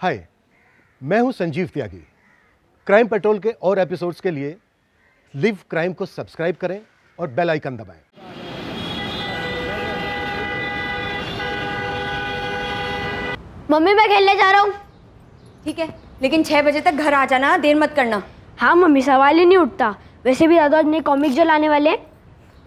हाय, मैं हूं संजीव त्यागी। Crime petrol के और एपिसोड्स के लिए लिव क्राइम को सब्सक्राइब करें और बेल आइकन दबाएं। मम्मी मैं खेलने जा रहा हूँ। ठीक है, लेकिन 6 बजे तक घर आ जाना, देर मत करना। हाँ मम्मी, सवाल ही नहीं उठता। वैसे भी दादा ने कॉमिक्स जो लाने वाले हैं।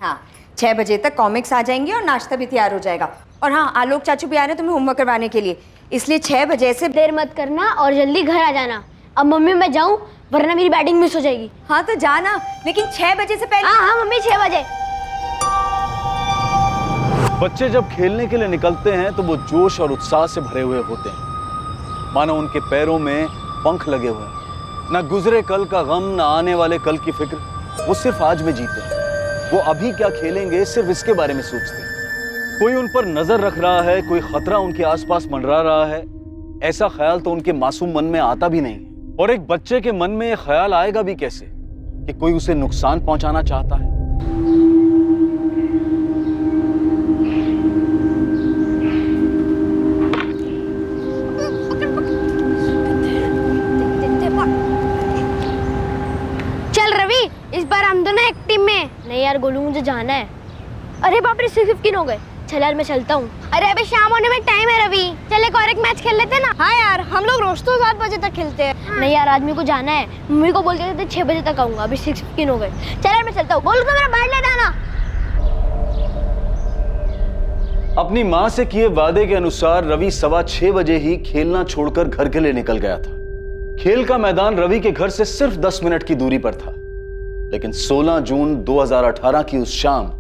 हाँ, 6 बजे तक कॉमिक्स आ जाएंगे और नाश्ता भी तैयार हो जाएगा। और हाँ, आलोक चाचू भी आ रहे हैं तुम्हें होमवर्क करवाने के लिए, इसलिए 6 बजे से देर मत करना और जल्दी घर आ जाना। अब मम्मी मैं जाऊँ वरना मेरी बैटिंग मिस हो जाएगी। हाँ तो जाना, लेकिन 6 बजे से पहले। हाँ हाँ मम्मी, 6 बजे। बच्चे जब खेलने के लिए निकलते हैं तो वो जोश और उत्साह से भरे हुए होते हैं, मानो उनके पैरों में पंख लगे हुए हैं। ना गुजरे कल का गम, ना आने वाले कल की फिक्र, वो सिर्फ आज में जीते हैं। वो अभी क्या खेलेंगे सिर्फ इसके बारे में सोचते हैं। कोई उन पर नजर रख रहा है, कोई खतरा उनके आसपास मंडरा रहा है, ऐसा ख्याल तो उनके मासूम मन में आता भी नहीं। और एक बच्चे के मन में यह ख्याल आएगा भी कैसे कि कोई उसे नुकसान पहुंचाना चाहता है। चल रवि, इस बार हम दोनों एक टीम में। नहीं यार गोलू, मुझे जाना है। अरे बाप रे, 6:15 हो गए। चल यार मैं चलता हूँ। अरे अभी शाम होने में टाइम है रवि, चल एक और एक मैच खेल लेते हैं ना। हाँ यार, हम लोग रोज तो 7 बजे तक खेलते हैं। नहीं यार, आज मेरे को जाना है। मम्मी को बोल के थे 6 बजे तक आऊंगा। अभी 6:15 हो गए। चल यार मैं चलता हूँ। बोलू तो मेरा बैट ले जाना। अपनी मां से किए वादे के अनुसार रवि 6:15 बजे ही खेलना छोड़कर घर के लिए निकल गया था। खेल का मैदान रवि के घर से सिर्फ 10 मिनट की दूरी पर था, लेकिन 16 जून 2018 की उस शाम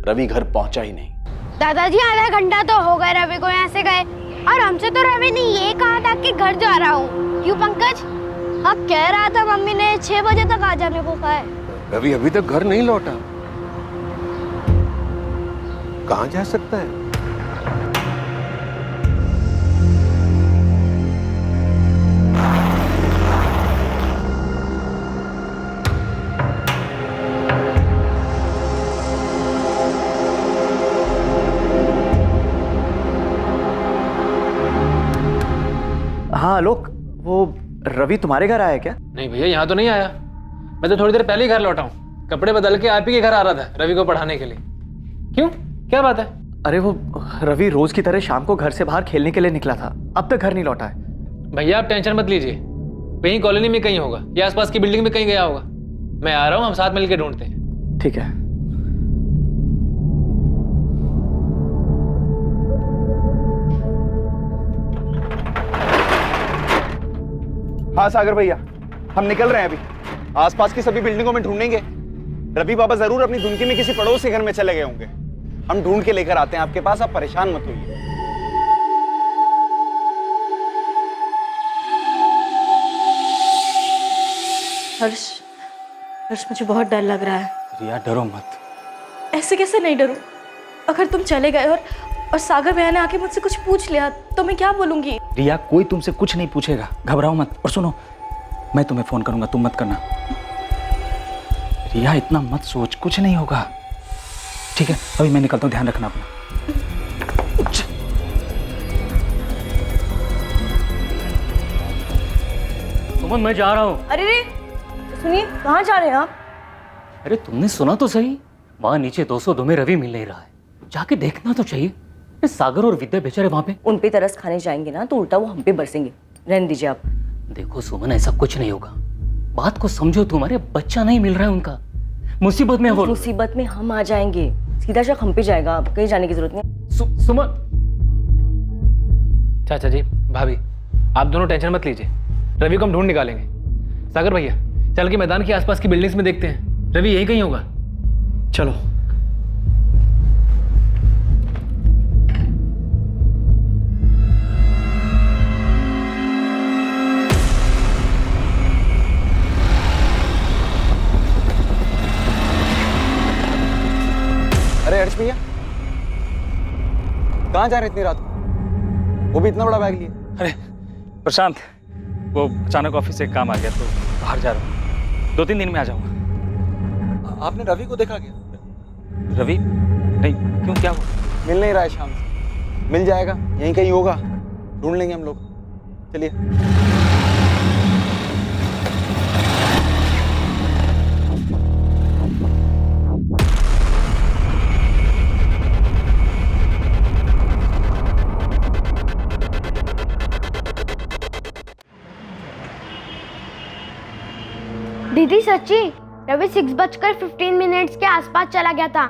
रवि घर पहुंचा ही नहीं। दादाजी आधा घंटा तो हो गए रवि को यहाँ से गए, और हमसे तो रवि ने ये कहा था कि घर जा रहा हूँ। क्यों पंकज? अब कह रहा था मम्मी ने 6 बजे तक आ जाने को कहा है। रवि अभी तक घर नहीं लौटा, कहाँ जा सकता है? हाँ आलोक, वो रवि तुम्हारे घर आया क्या? नहीं भैया, यहाँ तो नहीं आया। मैं तो थोड़ी देर पहले ही घर लौटा हूँ। कपड़े बदल के आप ही के घर आ रहा था रवि को पढ़ाने के लिए। क्यों, क्या बात है? अरे वो रवि रोज की तरह शाम को घर से बाहर खेलने के लिए निकला था, अब तक घर नहीं लौटा है। भैया आप टेंशन मत लीजिए, कहीं कॉलोनी में कहीं होगा या आसपास की बिल्डिंग में कहीं गया होगा। मैं आ रहा हूँ, हम साथ मिलकर ढूंढते हैं। ठीक है। हाँ सागर भैया, हम निकल रहे हैं अभी। आसपास की सभी बिल्डिंगों में ढूंढेंगे। रवि बाबा जरूर अपनी धुनकी में किसी पड़ोसी घर में चले गए होंगे। हम ढूंढ के लेकर आते हैं आपके पास, आप परेशान मत होइए। हर्ष, मुझे बहुत डर लग रहा है। रिया डरो मत। ऐसे कैसे नहीं डरूं? अगर तुम चले गए और सागर भैया ने आके मुझसे कुछ पूछ लिया तो मैं क्या बोलूंगी? रिया, कोई तुमसे कुछ नहीं पूछेगा, घबराओ मत। और सुनो, मैं तुम्हें फोन करूंगा, तुम मत करना। रिया इतना मत सोच, कुछ नहीं होगा। ठीक है, अभी मैं निकलता हूँ, ध्यान रखना अपना। सुमन, मैं जा रहा हूँ। अरे रे, सुनिए, कहाँ जा रहे हैं आप? अरे तुमने सुना तो सही, वहां नीचे 202 में रवि मिल नहीं रहा है। जाके देखना तो चाहिए। सागर और विद्या बेचारे वहां पे। उन पे तरस खाने जाएंगे ना तो उल्टा वो हम पे बरसेंगे। रहने दीजिए आप। देखो सुमन, ऐसा कुछ नहीं होगा। बात को समझो, तुम्हारे बच्चा नहीं मिल रहा है उनका, मुसीबत में हो। मुसीबत में हम आ जाएंगे, सीधा शक हम पे जाएगा, आप कहीं जाने की जरूरत नहीं। सुमन। चाचा जी, भाभी, आप दोनों टेंशन मत लीजिए, रवि को हम ढूंढ निकालेंगे। सागर भैया, चल के मैदान के आसपास की बिल्डिंग्स में देखते हैं, रवि यही कहीं होगा। चलो। अरे हर्ष भैया, कहाँ जा रहे इतनी रात को? वो भी इतना बड़ा बैग लिए? अरे प्रशांत, वो अचानक ऑफिस से काम आ गया तो बाहर जा रहा हूँ। 2-3 दिन में आ जाऊंगा। आपने रवि को देखा क्या? रवि? नहीं, क्यों, क्या हुआ? मिल नहीं रहा है शाम से। मिल जाएगा, यहीं कहीं होगा, ढूंढ लेंगे हम लोग। चलिए। दीदी सच्ची, रवि 6:15 के आसपास चला गया था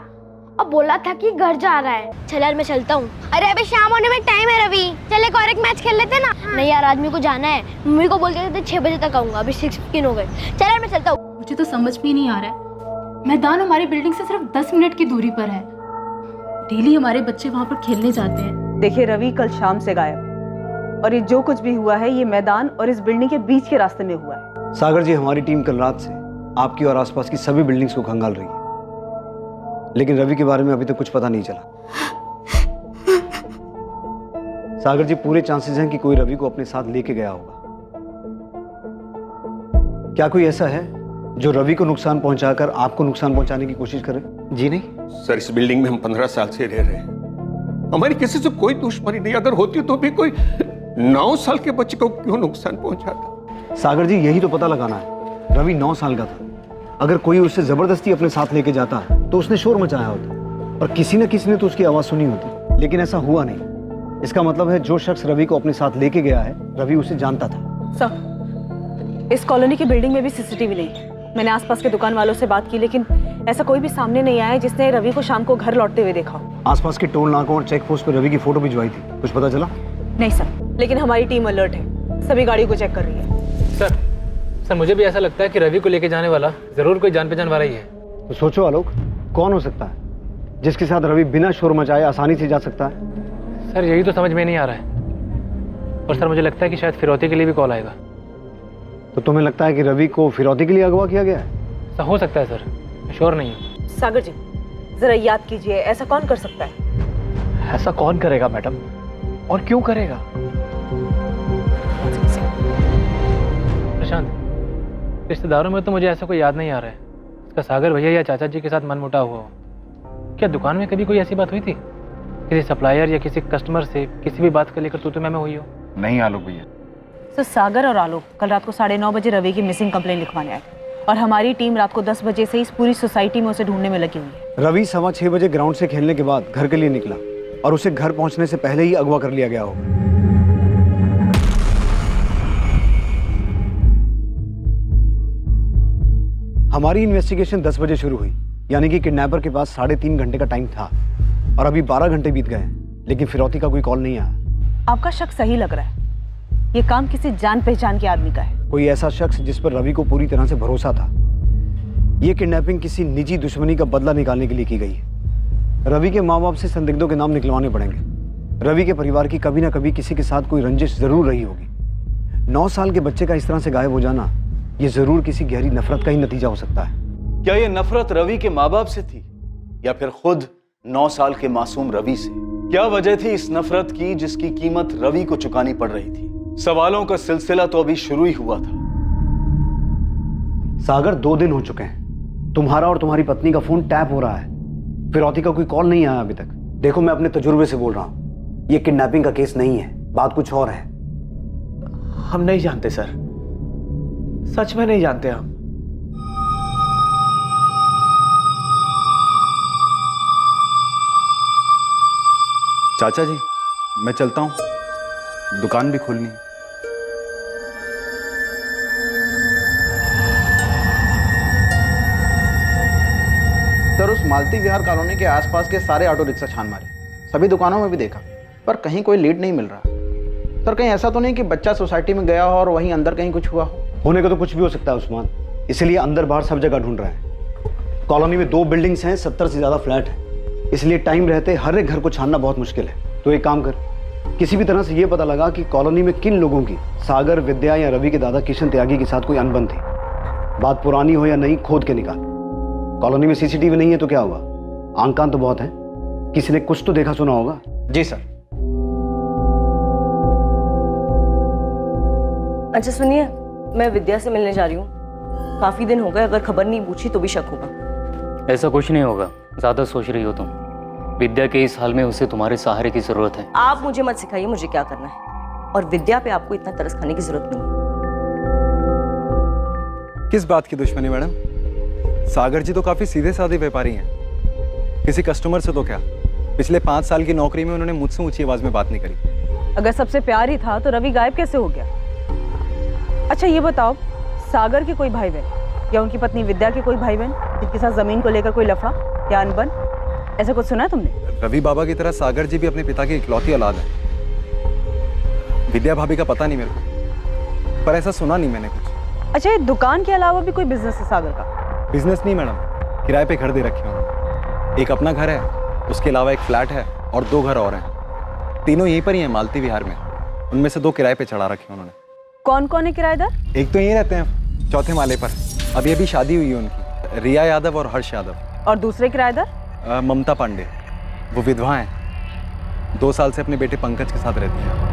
और बोला था कि घर जा रहा है। चल यार मैं चलता हूँ। अरे अभी शाम होने में टाइम है रवि, चल एक और एक मैच खेल लेते ना। नहीं यार आदमी को जाना है, मम्मी को बोल के 6 बजे तक आऊंगा, अभी 6:15 हो गए। चल यार मैं चलता हूँ। मुझे तो समझ में ही नहीं आ रहा है, मैदान हमारी बिल्डिंग से सिर्फ 10 मिनट की दूरी पर है। डेली हमारे बच्चे वहाँ पर खेलने जाते हैं। देखिए रवि कल शाम से गायब है और ये जो कुछ भी हुआ है ये मैदान और इस बिल्डिंग के बीच के रास्ते में हुआ है। सागर जी, हमारी टीम कल रात से आपकी और आसपास की सभी बिल्डिंग्स को खंगाल रही है, लेकिन रवि के बारे में अभी तक कुछ पता नहीं चला। सागर जी, पूरे चांसेस हैं कि कोई रवि को अपने साथ लेके गया होगा। क्या कोई ऐसा है जो रवि को नुकसान पहुंचाकर आपको नुकसान पहुंचाने की कोशिश करे? जी नहीं सर, इस बिल्डिंग में हम 15 साल से रह रहे हैं, हमारी किसी से कोई दुश्मनी नहीं। अगर होती तो भी कोई 9 साल के बच्चे को क्यों नुकसान पहुंचाता? सागर जी, यही तो पता लगाना है। रवि 9 साल का था, अगर कोई उसे जबरदस्ती अपने साथ लेके जाता तो उसने शोर मचाया होता और किसी न किसी ने तो उसकी आवाज सुनी होती, लेकिन ऐसा हुआ नहीं। इसका मतलब है जो शख्स रवि को अपने साथ लेके गया है, रवि उसे जानता था। सर, इस कॉलोनी की बिल्डिंग में भी सीसीटीवी नहीं है। मैंने आसपास के दुकान वालों से बात की, लेकिन ऐसा कोई भी सामने नहीं आया है जिसने रवि को शाम को घर लौटते हुए देखा हो। आसपास के टोल नाकों और चेक पोस्ट पर रवि की फोटो भिजवाई थी, कुछ पता चला? नहीं सर, लेकिन हमारी टीम अलर्ट है, सभी गाड़ियों को चेक कर रही है। सर मुझे भी ऐसा लगता है कि रवि को लेके जाने वाला जरूर कोई जान पहचान वाला ही है। तो सोचो आलोक, कौन हो सकता है जिसके साथ रवि बिना शोर मचाए आसानी से जा सकता है? सर यही तो समझ में नहीं आ रहा है। और सर मुझे लगता है कि शायद फिरौती के लिए भी कॉल आएगा। तो तुम्हें लगता है कि रवि को फिरौती के लिए अगवा किया गया है? ऐसा हो सकता है सर, मैं श्योर नहीं हूँ। सागर जी, जरा याद कीजिए, ऐसा कौन कर सकता है? ऐसा कौन करेगा मैडम, और क्यों करेगा? प्रशांत, रिश्तेदारों में तो मुझे ऐसा कोई याद नहीं आ रहा है इसका सागर भैया या चाचा जी के साथ मनमुटाव हुआ हो। क्या दुकान में कभी कोई ऐसी बात हुई थी, किसी सप्लायर या किसी कस्टमर से किसी भी बात को लेकर तू मैं हुई हो? नहीं आलोक भैया। तो सागर और आलोक कल रात को 9:30 बजे रवि की मिसिंग कंप्लेंट लिखवाने आए और हमारी टीम रात को 10 बजे से इस पूरी सोसाइटी में उसे ढूंढने में लगी हुई है। रवि 6:15 बजे ग्राउंड से खेलने के बाद घर के लिए निकला और उसे घर पहुंचने से पहले ही अगवा कर लिया गया होगा। हमारी इन्वेस्टिगेशन 10 बजे शुरू हुई, यानी कि किडनैपर के पास 3.5 घंटे का टाइम था और अभी 12 घंटे बीत गए हैं, लेकिन फिरौती का कोई कॉल नहीं आया। आपका शक सही लग रहा है, ये काम किसी जान पहचान के आदमी का है। कोई ऐसा शख्स जिस पर रवि को पूरी तरह से भरोसा था। ये किडनैपिंग किसी निजी दुश्मनी का बदला निकालने के लिए की गई है। रवि के माँ बाप से संदिग्धों के नाम निकलवाने पड़ेंगे। रवि के परिवार की कभी ना कभी किसी के साथ कोई रंजिश जरूर रही होगी। 9 साल के बच्चे का इस तरह से गायब हो जाना, ये जरूर किसी गहरी नफरत का ही नतीजा हो सकता है। क्या ये नफरत रवि के माँ बाप से थी या फिर खुद 9 साल के मासूम रवि से? क्या वजह थी इस नफरत की जिसकी कीमत रवि को चुकानी पड़ रही थी? सवालों का सिलसिला तो अभी शुरू ही हुआ था। सागर, 2 दिन हो चुके हैं, तुम्हारा और तुम्हारी पत्नी का फोन टैप हो रहा है, फिरौती का कोई कॉल नहीं आया अभी तक। देखो, मैं अपने तजुर्बे से बोल रहा हूं, ये किडनैपिंग का केस नहीं है, बात कुछ और है। हम नहीं जानते सर, सच में नहीं जानते हम। चाचा जी, मैं चलता हूँ, दुकान भी खोलनी है। सर, उस मालती विहार कॉलोनी के आसपास के सारे ऑटो रिक्शा छान मारे, सभी दुकानों में भी देखा, पर कहीं कोई लीड नहीं मिल रहा। सर, कहीं ऐसा तो नहीं कि बच्चा सोसाइटी में गया हो और वहीं अंदर कहीं कुछ हुआ हो? होने का तो कुछ भी हो सकता है उस्मान, इसलिए अंदर बाहर सब जगह ढूंढ रहे हैं। कॉलोनी में 2 बिल्डिंग्स हैं, 70 से ज्यादा फ्लैट हैं, इसलिए टाइम रहते हर एक घर को छानना बहुत मुश्किल है। तो एक काम कर, किसी भी तरह से ये पता लगा कि कॉलोनी में किन लोगों की सागर, विद्या या रवि के दादा किशन त्यागी के साथ कोई अनबन थी। बात पुरानी हो या नहीं, खोद के निकाल। कॉलोनी में सीसीटीवी नहीं है तो क्या हुआ, आंख कान तो बहुत है, किसी ने कुछ तो देखा सुना होगा। जी सर। अच्छा सुनिए, मैं विद्या से मिलने जा रही हूँ, काफी दिन हो गए, अगर खबर नहीं पूछी तो भी शक होगा। ऐसा कुछ नहीं होगा, ज्यादा सोच रही हो तुम। विद्या के इस हाल में उसे तुम्हारे सहारे की जरूरत है। आप मुझे मत सिखाइए मुझे क्या करना है। और विद्या पे आपको इतना तरस खाने की जरूरत नहीं है। किस बात की दुश्मनी मैडम? सागर जी तो काफी सीधे साधे व्यापारी हैं। किसी कस्टमर से तो क्या, पिछले 5 साल की नौकरी में उन्होंने मुझसे ऊंची आवाज में बात नहीं करी। अगर सबसे प्यार ही था तो रवि गायब कैसे हो गया? अच्छा ये बताओ, सागर के कोई भाई बहन या उनकी पत्नी विद्या के कोई भाई बहन जिनके साथ जमीन को लेकर कोई लफड़ा या अनबन, ऐसा कुछ सुना है तुमने? रवि बाबा की तरह सागर जी भी अपने पिता की इकलौती औलाद है। विद्या भाभी का पता नहीं मेरे को, पर ऐसा सुना नहीं मैंने कुछ। अच्छा, ये दुकान के अलावा भी कोई बिजनेस है सागर का? बिजनेस नहीं मैडम, किराए पे घर दे रखे उन्होंने। एक अपना घर है, उसके अलावा एक फ्लैट है और 2 घर और हैं। तीनों यहीं पर ही हैं, मालती विहार में। उनमें से 2 किराए पे चढ़ा रखे उन्होंने। कौन कौन है किराएदार? एक तो यहीं रहते हैं 4थे माले पर, अभी अभी शादी हुई है उनकी, रिया यादव और हर्ष यादव। और दूसरे किराएदार? ममता पांडे, वो विधवा हैं, 2 साल से अपने बेटे पंकज के साथ रहती हैं।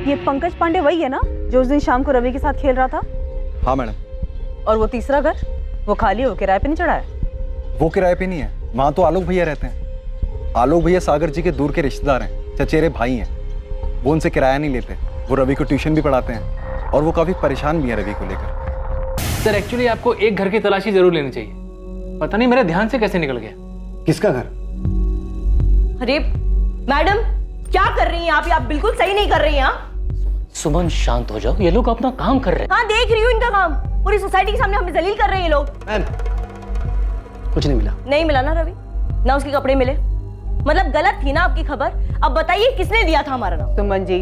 ये पंकज पांडे वही है ना जो उस दिन शाम को रवि के साथ खेल रहा था? हाँ मैडम। और वो तीसरा घर, वो खाली हो, किराए पे नहीं चढ़ा है? वो किराए पे नहीं है, वहाँ तो आलोक भैया रहते हैं। आलोक भैया सागर जी के दूर के रिश्तेदार हैं, चचेरे भाई हैं। वो उनसे किराया नहीं लेते, वो रवि को ट्यूशन भी पढ़ाते हैं और वो काफ़ी परेशान भी हैं रवि को लेकर। सर एक्चुअली आपको एक घर की तलाशी जरूर लेनी चाहिए, पता नहीं मेरे ध्यान से कैसे निकल गया। किसका घर? अरे मैडम, क्या कर रही हैं आप बिल्कुल सही नहीं कर रही हैं। सुमन शांत हो जाओ, ये लोग अपना काम कर रहे हैं। हाँ देख रही हूँ इनका काम, पूरी सोसाइटी के सामने हमें जलील कर रहे हैं ये लोग। मैम, कुछ नहीं मिला। नहीं मिला ना रवि, ना उसके कपड़े मिले, मतलब गलत थी ना आपकी खबर। अब बताइए किसने दिया था हमारा नाम? सुमन जी,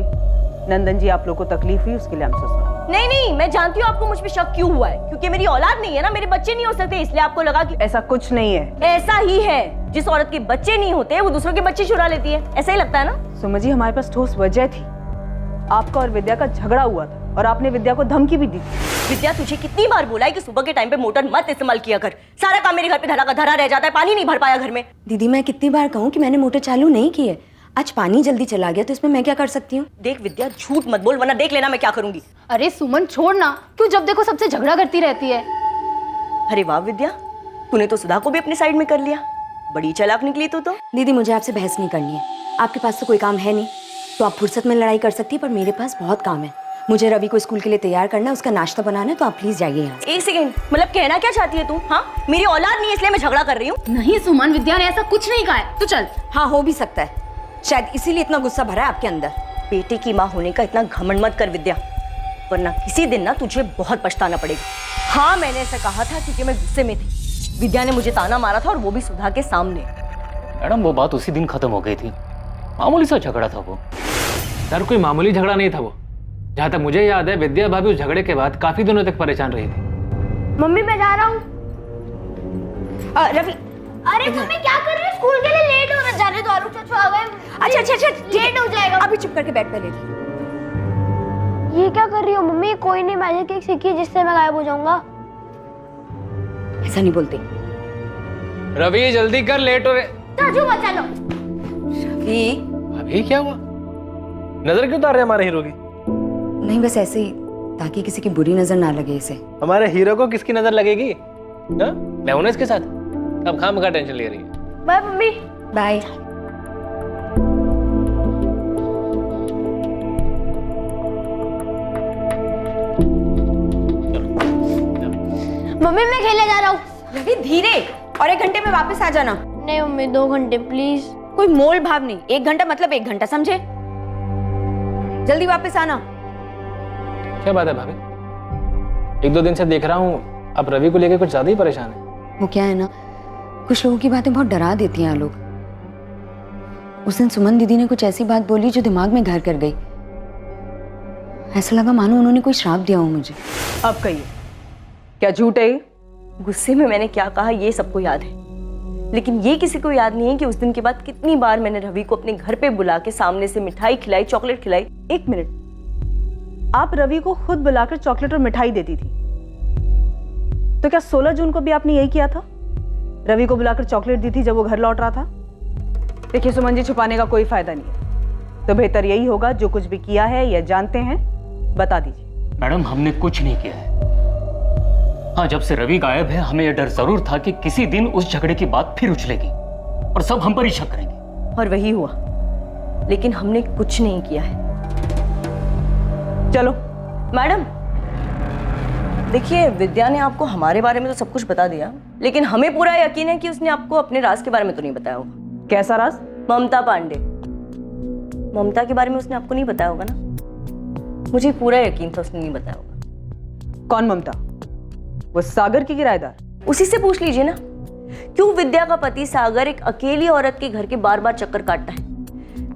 नंदन जी आप लोग को तकलीफ हुई उसके लिए हम सॉरी। नहीं, मैं जानती हूँ आपको मुझ पे शक क्यों हुआ है, क्योंकि मेरी औलाद नहीं है ना, मेरे बच्चे नहीं हो सकते, इसलिए आपको लगा कि ऐसा कुछ नहीं है। ऐसा ही है, जिस औरत के बच्चे नहीं होते वो दूसरों के बच्चे चुरा लेती है, ऐसा ही लगता है ना। सुमन जी, हमारे पास ठोस वजह थी, आपका और विद्या का झगड़ा हुआ था और आपने विद्या को धमकी भी दी। विद्या, तुझे कितनी बार बोला है कि सुबह के टाइम पे मोटर मत इस्तेमाल किया कर, सारा काम मेरे घर पे धरा का धरा रह जाता है, पानी नहीं भर पाया घर में। दीदी मैं कितनी बार कहूँ कि मैंने मोटर चालू नहीं की है, आज पानी जल्दी चला गया तो इसमें मैं क्या कर सकती हूँ? देख विद्या, झूठ मत बोल वरना देख लेना मैं क्या करूंगी। अरे सुमन छोड़ ना, क्यों जब देखो सबसे झगड़ा करती रहती है। अरे वाह विद्या, तूने तो सुधा को भी अपने साइड में कर लिया, बड़ी चालाक निकली तू तो। दीदी मुझे आपसे बहस नहीं करनी है, आपके पास तो कोई काम है नहीं, तो आप फुर्सत में लड़ाई कर सकती है, पर मेरे पास बहुत काम है। मुझे रवि को स्कूल के लिए तैयार करना है, उसका नाश्ता बनाना है, तो आप प्लीज जाइए यहाँ से। एक सेकंड, मतलब कहना क्या चाहती है तू? हाँ, मेरी औलाद नहीं है इसलिए मैं झगड़ा कर रही हूँ? नहीं सुमन, विद्या ने ऐसा कुछ नहीं कहा है, तू चल। हाँ हो भी सकता है, शायद इसीलिए इतना गुस्सा भरा है आपके अंदर। बेटे की माँ होने का इतना घमंड मत कर विद्या, वरना किसी दिन ना तुझे बहुत पछताना पड़ेगा। हाँ मैंने ऐसा कहा था क्योंकि मैं गुस्से में थी, विद्या ने मुझे ताना मारा था और वो भी सुधा के सामने। मैडम वो बात उसी दिन खत्म हो गई थी, मामूली सा झगड़ा था वो। सर कोई मामूली झगड़ा नहीं था वो, जहाँ तक मुझे याद है विद्या भाभी उस झगड़े के बाद काफी दिनों तक परेशान रही थी। मम्मी मैं जा रहा हूँ। रवि, अरे मम्मी क्या कर रही है, स्कूल के लिए लेट हो रहा है, जाने दो, आलोक चाचू आ गए। अच्छा लेट हो जाएगा। अभी चुप करके बैठ पहले। ये क्या कर रही हो मम्मी? कोई नहीं मैजिक ट्रिक सीखी जिससे मैं गायब हो जाऊंगा। ऐसा नहीं बोलते। रवि जल्दी कर, लेट हो रहे। चाचू बचा लो। रवि, अभी क्या हुआ? नजर क्यों उतार रहे हमारे हीरो की? नहीं बस ऐसे ही, ताकि किसी की बुरी नजर ना लगे इसे। हमारे हीरो को किसकी नजर लगेगी? मैं हूं ना इसके साथ, अब खामखा टेंशन ले रही है। Bye mummy. बाय। मम्मी मैं खेलने जा रहा हूँ। रवि धीरे, और 1 घंटे में वापस आ जाना। नहीं मम्मी 2 घंटे प्लीज। कोई मोल भाव नहीं, 1 घंटा मतलब 1 घंटा, समझे? जल्दी वापस आना। क्या बात है भाभी, 1-2 दिन से देख रहा हूँ आप रवि को लेकर कुछ ज्यादा ही परेशान है। वो क्या है ना, कुछ लोगों की बातें बहुत डरा देती हैं लोग। उस दिन सुमन दीदी ने कुछ ऐसी बात बोली जो दिमाग में घर कर गई, ऐसा लगा मानो उन्होंने कोई श्राप दिया हो मुझे। अब कहिए, क्या झूठ है? गुस्से में मैंने क्या कहा ये सबको याद है, लेकिन ये किसी को याद नहीं है कि उस दिन के बाद कितनी बार मैंने रवि को अपने घर पे बुला के सामने से मिठाई खिलाई, चॉकलेट खिलाई। 1 मिनट, आप रवि को खुद बुलाकर चॉकलेट और मिठाई देती थी, तो क्या 16 जून को भी आपने यही किया था? रवि को बुलाकर चॉकलेट दी थी जब वो घर लौट रहा था? देखिए सुमन जी, छुपाने का कोई फायदा नहीं है, तो बेहतर यही होगा जो कुछ भी किया है या जानते हैं बता दीजिए। मैडम हमने कुछ नहीं किया है। हाँ, जब से रवि गायब है हमें यह डर जरूर था कि किसी दिन उस झगड़े की बात फिर उछलेगी और सब हम पर ही शक करेंगे। और वही हुआ। लेकिन हमने कुछ नहीं किया है। चलो मैडम, देखिए विद्या ने आपको हमारे बारे में तो सब कुछ बता दिया, लेकिन हमें पूरा यकीन है कि उसने आपको अपने राज के बारे में तो नहीं बताया होगा। कैसा राज? ममता पांडे, ममता के बारे में उसने आपको नहीं बताया होगा ना? मुझे पूरा यकीन था उसने नहीं बताया होगा। कौन ममता? वो सागर की किराएदार? उसी से पूछ लीजिए ना, क्यों विद्या का पति सागर एक अकेली औरत के घर के बार बार चक्कर काटता है।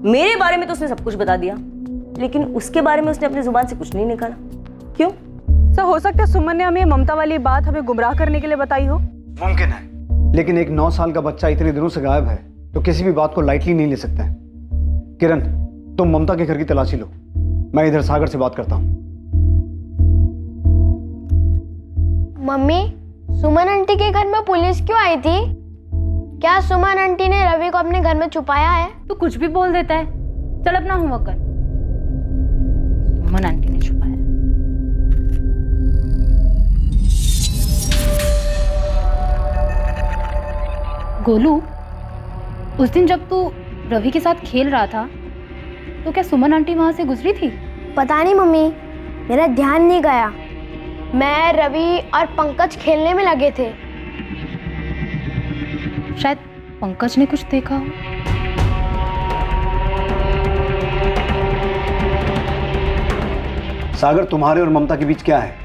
मेरे बारे में तो उसने सब कुछ बता दिया, लेकिन उसके बारे में उसने अपनी जुबान से कुछ नहीं निकाला। क्यों? सर हो सकता है सुमन ने हमें ममता वाली बात हमें गुमराह करने के लिए बताई हो। मुमकिन है, लेकिन एक 9 साल का बच्चा इतने दिनों से गायब है तो किसी भी बात को लाइटली नहीं ले सकते हैं। किरण, तुम ममता के घर की तलाशी लो, मैं इधर सागर से बात करता हूँ। मम्मी, सुमन आंटी के घर में पुलिस क्यों आई थी? क्या सुमन आंटी ने रवि को अपने घर में छुपाया है? तू कुछ भी बोल देता है। चल अपना होमवर्क कर। सुमन आंटी ने छुपाया। गोलू, उस दिन जब तू रवि के साथ खेल रहा था तो क्या सुमन आंटी वहां से गुजरी थी? पता नहीं मम्मी, मेरा ध्यान नहीं गया। मैं, रवि और पंकज खेलने में लगे थे। शायद पंकज ने कुछ देखा हो। सागर, तुम्हारे और ममता के बीच क्या है?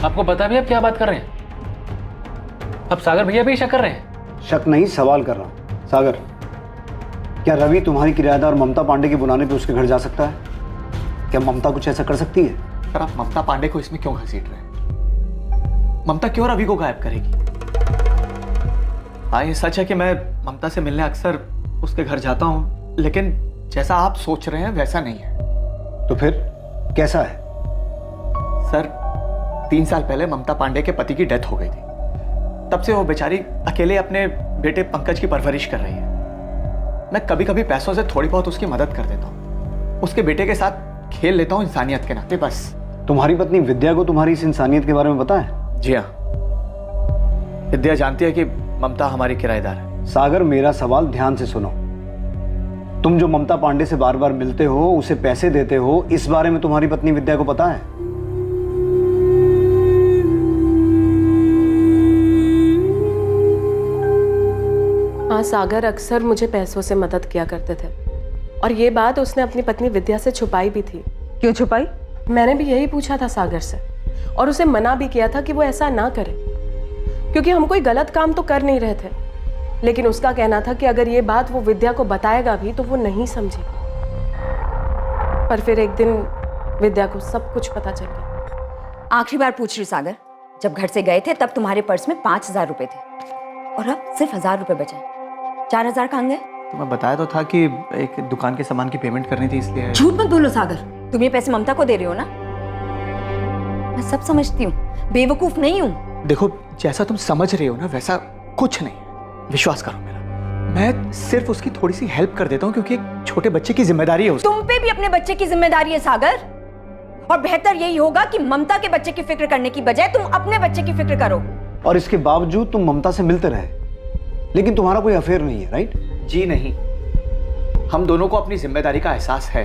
आपको पता भी, अब क्या बात कर रहे हैं? अब सागर भैया भी शक कर रहे हैं? शक नहीं, सवाल कर रहा हूं। सागर, क्या रवि तुम्हारी किराएदार और ममता पांडे के बुलाने पे उसके घर जा सकता है? क्या ममता कुछ ऐसा कर सकती है? पर आप ममता पांडे को इसमें क्यों घसीट रहे हैं? ममता क्यों रवि को गायब करेगी? हाँ, ये सच है कि मैं ममता से मिलने अक्सर उसके घर जाता हूँ, लेकिन जैसा आप सोच रहे हैं वैसा नहीं है। तो फिर कैसा है? सर, 3 साल पहले ममता पांडे के पति की डेथ हो गई थी। तब से वो बेचारी अकेले अपने बेटे पंकज की परवरिश कर रही है। मैं कभी कभी पैसों से थोड़ी बहुत उसकी मदद कर देता हूँ, उसके बेटे के साथ खेल लेता हूँ इंसानियत के नाते, बस। तुम्हारी पत्नी विद्या को तुम्हारी इस इंसानियत के बारे में पता है? जी हाँ, विद्या जानती है कि ममता हमारी किराएदार है। सागर, मेरा सवाल ध्यान से सुनो। तुम जो ममता पांडे से बार बार मिलते हो, उसे पैसे देते हो, इस बारे में तुम्हारी पत्नी विद्या को पता है? हाँ, सागर अक्सर मुझे पैसों से मदद किया करते थे, और ये बात उसने अपनी पत्नी विद्या से छुपाई भी थी। क्यों छुपाई? मैंने भी यही पूछा था सागर से, और उसे मना भी किया था कि वो ऐसा ना करे, क्योंकि हम कोई गलत काम तो कर नहीं रहे थे। लेकिन उसका कहना था कि अगर ये बात वो विद्या को बताएगा भी तो वो नहीं समझेगी। पर फिर एक दिन विद्या को सब कुछ पता चल गया। आखिरी बार पूछ रही सागर, जब घर से गए थे तब तुम्हारे पर्स में 5,000 रुपए थे और अब सिर्फ 1,000 रुपए बचे। 4,000 कहाँ गए? तो मैं बताया तो था कि एक दुकान के सामान की पेमेंट करनी थी, इसलिए। झूठ मत बोलो सागर, तुम ये पैसे ममता को दे रहे हो ना? मैं सब समझती हूँ, बेवकूफ नहीं हूँ। देखो, जैसा तुम समझ रहे हो ना वैसा कुछ नहीं, विश्वास करो मेरा। मैं सिर्फ उसकी थोड़ी सी हेल्प कर देता हूँ, क्योंकि एक छोटे बच्चे की जिम्मेदारी है उसकी। तुम पे भी अपने बच्चे की जिम्मेदारी है सागर, और बेहतर यही होगा कि ममता के बच्चे की फिक्र करने की बजाय तुम अपने बच्चे की फिक्र करो। और इसके बावजूद तुम ममता से मिलते रहे, लेकिन तुम्हारा कोई अफेयर नहीं है, राइट? जी नहीं, हम दोनों को अपनी जिम्मेदारी का एहसास है,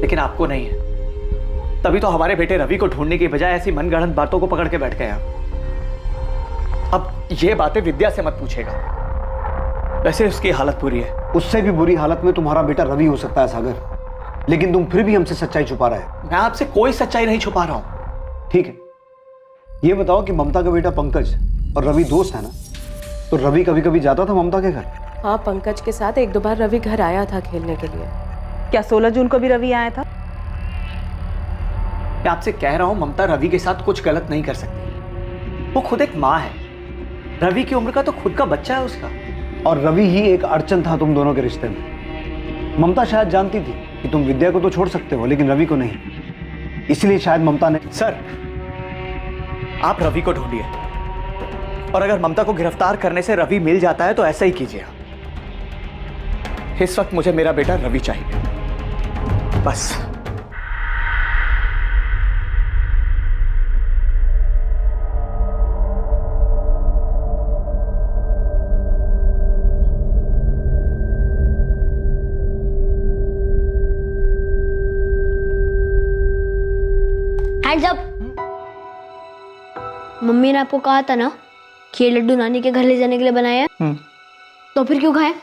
लेकिन आपको नहीं है। तभी तो हमारे बेटे रवि को ढूंढने की बजाय ऐसी मनगढ़ंत बातों को पकड़ के बैठ गए आप। अब ये बातें विद्या से मत पूछेगा, वैसे उसकी हालत बुरी है। उससे भी बुरी हालत में तुम्हारा बेटा रवि हो सकता है सागर, लेकिन तुम फिर भी हमसे सच्चाई छुपा रहे हो। मैं आपसे कोई सच्चाई नहीं छुपा रहा हूं। ठीक है, ये बताओ कि ममता का बेटा पंकज और रवि दोस्त है ना? तो रवि कभी कभी जाता था ममता के घर? हाँ, पंकज के साथ 1-2 बार रवि घर आया था खेलने के लिए। क्या 16 जून को भी रवि आया था? मैं आपसे कह रहा हूं, ममता रवि के साथ कुछ गलत नहीं कर सकती। वो खुद एक माँ है, रवि की उम्र का तो खुद का बच्चा है उसका। और रवि ही एक अड़चन था तुम दोनों के रिश्ते में। ममता शायद जानती थी कि तुम विद्या को तो छोड़ सकते हो, लेकिन रवि को नहीं। इसलिए शायद ममता ने। सर, आप रवि को ढूंढिए, और अगर ममता को गिरफ्तार करने से रवि मिल जाता है तो ऐसा ही कीजिए। इस वक्त मुझे मेरा बेटा रवि चाहिए, बस। Hands up. मम्मी ने आपको कहा था ना कि ये लड्डू नानी के घर ले जाने के लिए बनाया है, तो फिर क्यों खाए?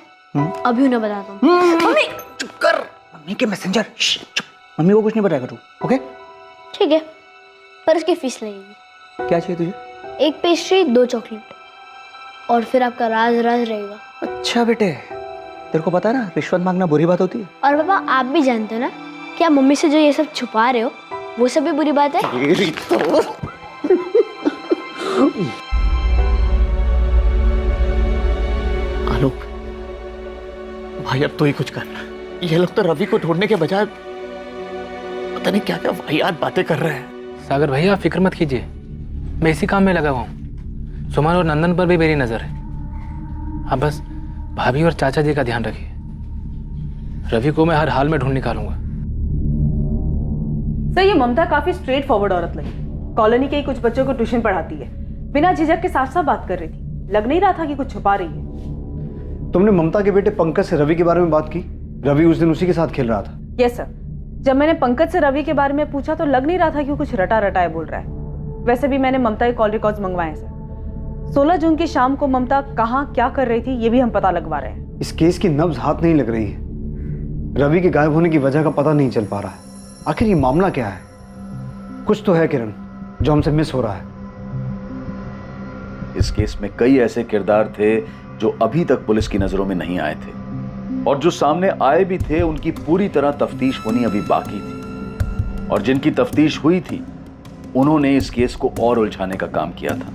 अभी उन्हें बताता हूँ। मम्मी चुप कर, मम्मी के मैसेंजर। चुप, मम्मी को कुछ नहीं बताएगा तू, ओके? ठीक है, पर उसकी फीस लगेगी। क्या चाहिए तुझे? एक पेस्ट्री, 2 चॉकलेट, और फिर आपका राज राज रहेगा। अच्छा बेटे, तेरे को पता है ना रिश्वत मांगना बुरी बात होती है। और पापा आप भी जानते हो ना कि आप मम्मी से जो ये सब छुपा रहे हो वो सब भी बुरी बात है। तेरी तो आलोक भाई, अब तो ही कुछ करना। ये लोग तो रवि को ढूंढने के बजाय पता नहीं क्या क्या वाहियात बातें कर रहे हैं। सागर भैया आप फिक्र मत कीजिए, मैं इसी काम में लगा हुआ हूँ। सुमन और नंदन पर भी मेरी नजर है। आप बस भाभी और चाचा जी का ध्यान रखिए। रवि को मैं हर हाल में ढूंढ निकालूंगा। सर, ये ममता काफी स्ट्रेट फॉरवर्ड औरत लगी। कॉलोनी के ही कुछ बच्चों को ट्यूशन पढ़ाती है, बिना झिझक के साफ साफ बात कर रही थी। लग नहीं रहा था कि कुछ छुपा रही है। तुमने ममता के बेटे पंकज से रवि के बारे में बात की? रवि उस दिन उसी के साथ खेल रहा था। यस सर, जब मैंने पंकज से रवि के बारे में पूछा तो लग नहीं रहा था कि कुछ रटा रटाए बोल रहा है। वैसे भी मैंने ममता के कॉल रिकॉर्ड्स मंगवाए हैं सर। 16 जून की शाम को ममता कहाँ क्या कर रही थी ये भी हम पता लगवा रहे हैं। इस केस की नब्ज हाथ नहीं लग रही है। रवि के गायब होने की वजह का पता नहीं चल पा रहा है। आखिर ये मामला क्या है? कुछ तो है किरण जो हमसे मिस हो रहा है। इस केस में कई ऐसे किरदार थे जो अभी तक पुलिस की नजरों में नहीं आए थे, और जो सामने आए भी थे उनकी पूरी तरह तफ्तीश होनी अभी बाकी थी, और जिनकी तफ्तीश हुई थी उन्होंने इस केस को और उलझाने का काम किया था।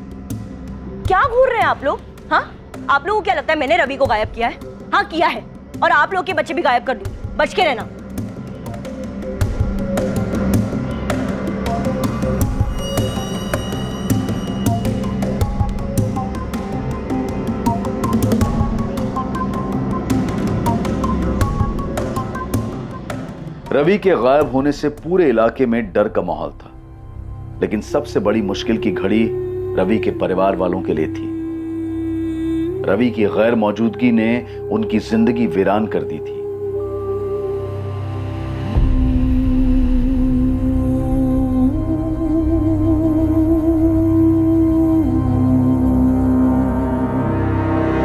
क्या घूर रहे हैं आप लोग? हाँ, आप लोगों को क्या लगता है मैंने रवि को गायब किया है? हाँ किया है, और आप लोग के बच्चे भी गायब कर दूंगी, बच के रहना। रवि के गायब होने से पूरे इलाके में डर का माहौल था, लेकिन सबसे बड़ी मुश्किल की घड़ी रवि के परिवार वालों के लिए थी। रवि की गैर मौजूदगी ने उनकी जिंदगी वीरान कर दी थी।